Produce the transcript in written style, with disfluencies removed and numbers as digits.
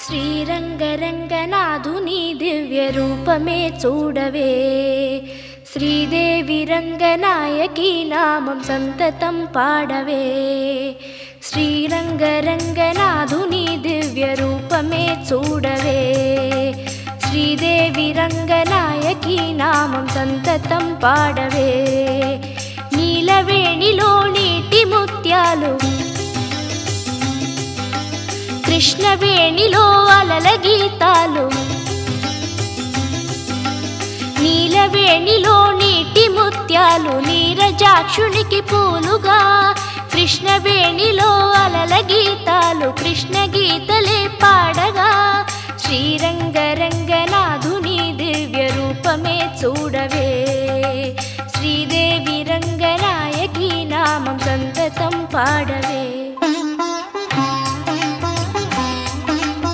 శ్రీరంగరంగనాథుని దివ్య రూపమే చూడవే, శ్రీదేవి రంగనాయకి నామం సంతతం పాడవే. శ్రీరంగరంగనాథుని దివ్య రూపమే చూడవే, శ్రీదేవి రంగనాయకి నామం సంతతం పాడవే. నీలవేణిలో నీటి ముత్యాలు, కృష్ణవేణిలో అలల గీతాలు. నీలవేణిలో నీటి ముత్యాలు నీరజాక్షునికి పూలుగా, కృష్ణవేణిలో అలల గీతాలు కృష్ణ గీతలే పాడగా. శ్రీరంగరంగనాథుని దివ్య రూపమే చూడవే, శ్రీదేవి రంగనాయకి నామం సంతతం పాడవే.